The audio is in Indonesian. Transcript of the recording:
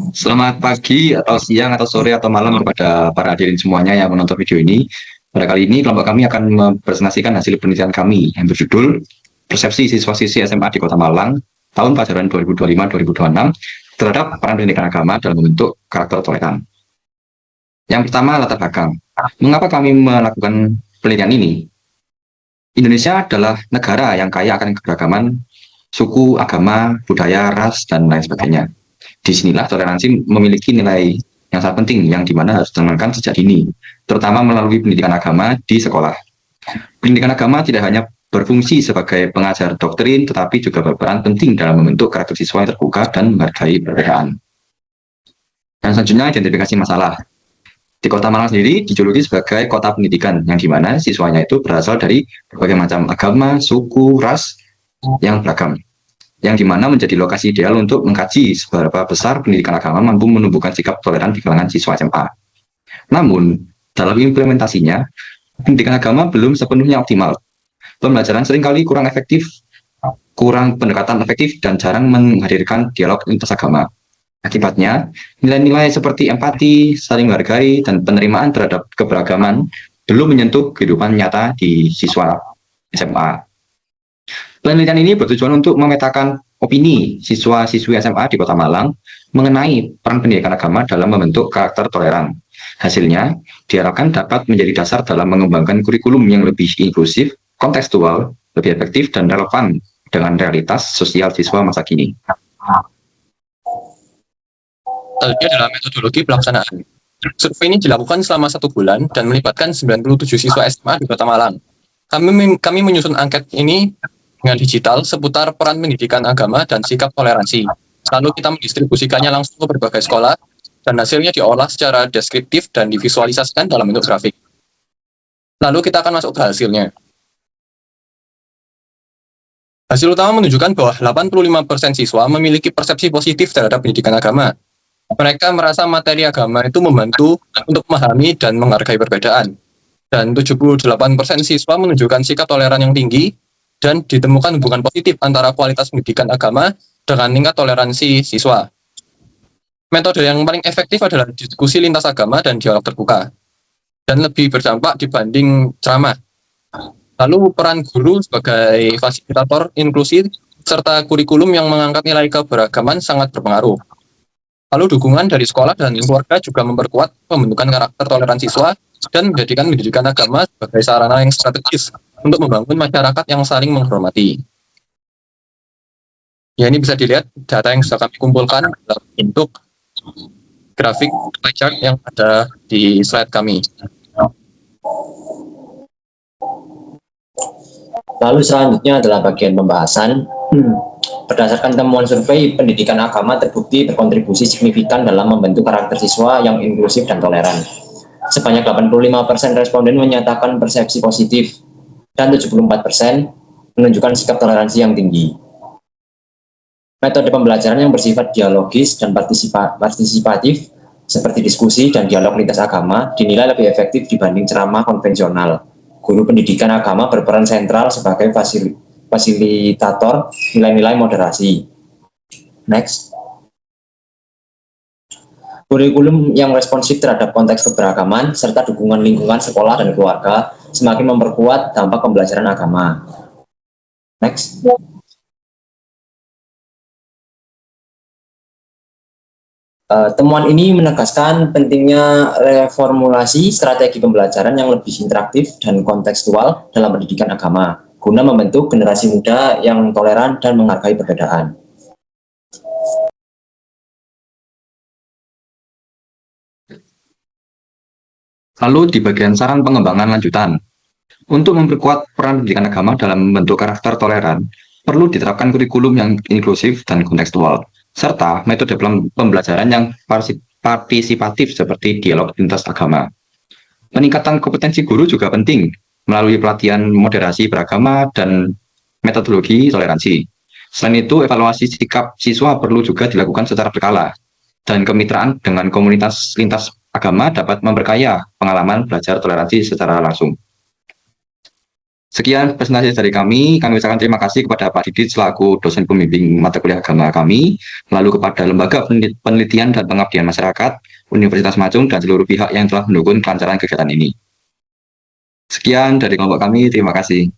Selamat pagi atau siang atau sore atau malam kepada para hadirin semuanya yang menonton video ini. Pada kali ini kelompok kami akan mempresentasikan hasil penelitian kami yang berjudul Persepsi Siswa-siswi SMA di Kota Malang tahun pelajaran 2025-2026 terhadap peran pendidikan agama dalam membentuk karakter toleran. Yang pertama, latar belakang. Mengapa kami melakukan penelitian ini? Indonesia adalah negara yang kaya akan keberagaman suku, agama, budaya, ras, dan lain sebagainya. Disinilah toleransi memiliki nilai yang sangat penting yang dimana harus ditanamkan sejak dini, terutama melalui pendidikan agama di sekolah. Pendidikan agama tidak hanya berfungsi sebagai pengajar doktrin, tetapi juga berperan penting dalam membentuk karakter siswa yang terbuka dan menghargai perbedaan. Dan selanjutnya, identifikasi masalah. Di Kota Malang sendiri dijuluki sebagai kota pendidikan, yang dimana siswanya itu berasal dari berbagai macam agama, suku, ras yang beragam, yang dimana menjadi lokasi ideal untuk mengkaji seberapa besar pendidikan agama mampu menumbuhkan sikap toleran di kalangan siswa SMA. Namun, dalam implementasinya, pendidikan agama belum sepenuhnya optimal. Pembelajaran seringkali kurang efektif, kurang pendekatan efektif, dan jarang menghadirkan dialog lintas agama. Akibatnya, nilai-nilai seperti empati, saling menghargai, dan penerimaan terhadap keberagaman belum menyentuh kehidupan nyata di siswa SMA. Penelitian ini bertujuan untuk memetakan opini siswa-siswi SMA di Kota Malang mengenai peran pendidikan agama dalam membentuk karakter toleran. Hasilnya diharapkan dapat menjadi dasar dalam mengembangkan kurikulum yang lebih inklusif, kontekstual, lebih efektif, dan relevan dengan realitas sosial siswa masa kini. Selanjutnya adalah metodologi pelaksanaan. Survei ini dilakukan selama 1 bulan dan melibatkan 97 siswa SMA di Kota Malang. Kami menyusun angket ini dengan digital seputar peran pendidikan agama dan sikap toleransi. Lalu kita mendistribusikannya langsung ke berbagai sekolah, dan hasilnya diolah secara deskriptif dan divisualisasikan dalam bentuk grafik. Lalu kita akan masuk ke hasilnya. Hasil utama menunjukkan bahwa 85% siswa memiliki persepsi positif terhadap pendidikan agama. Mereka merasa materi agama itu membantu untuk memahami dan menghargai perbedaan. Dan 78% siswa menunjukkan sikap toleran yang tinggi, dan ditemukan hubungan positif antara kualitas pendidikan agama dengan tingkat toleransi siswa. Metode yang paling efektif adalah diskusi lintas agama dan dialog terbuka, dan lebih berdampak dibanding ceramah. Lalu peran guru sebagai fasilitator inklusi serta kurikulum yang mengangkat nilai keberagaman sangat berpengaruh. Lalu dukungan dari sekolah dan keluarga juga memperkuat pembentukan karakter toleransi siswa dan menjadikan pendidikan agama sebagai sarana yang strategis untuk membangun masyarakat yang saling menghormati. Ya, ini bisa dilihat data yang sudah kami kumpulkan dalam bentuk grafik pie chart yang ada di slide kami. Lalu selanjutnya adalah bagian pembahasan. Berdasarkan temuan survei, pendidikan agama terbukti berkontribusi signifikan dalam membentuk karakter siswa yang inklusif dan toleran. Sebanyak 85% responden menyatakan persepsi positif, dan 74% menunjukkan sikap toleransi yang tinggi. Metode pembelajaran yang bersifat dialogis dan partisipatif, seperti diskusi dan dialog lintas agama, dinilai lebih efektif dibanding ceramah konvensional. Guru pendidikan agama berperan sentral sebagai fasilitator nilai-nilai moderasi. Next. Kurikulum yang responsif terhadap konteks keberagaman serta dukungan lingkungan sekolah dan keluarga semakin memperkuat dampak pembelajaran agama. Next. Temuan ini menegaskan pentingnya reformulasi strategi pembelajaran yang lebih interaktif dan kontekstual dalam pendidikan agama, guna membentuk generasi muda yang toleran dan menghargai perbedaan. Lalu di bagian saran pengembangan lanjutan, untuk memperkuat peran pendidikan agama dalam membentuk karakter toleran, perlu diterapkan kurikulum yang inklusif dan kontekstual, serta metode pembelajaran yang partisipatif seperti dialog lintas agama. Peningkatan kompetensi guru juga penting melalui pelatihan moderasi beragama dan metodologi toleransi. Selain itu, evaluasi sikap siswa perlu juga dilakukan secara berkala, dan kemitraan dengan komunitas lintas agama dapat memperkaya pengalaman belajar toleransi secara langsung. Sekian presentasi dari kami. Kami ucapkan terima kasih kepada Pak Didit selaku dosen pembimbing mata kuliah agama kami, lalu kepada Lembaga Penelitian dan Pengabdian Masyarakat Universitas Macung dan seluruh pihak yang telah mendukung kelancaran kegiatan ini. Sekian dari kelompok kami, terima kasih.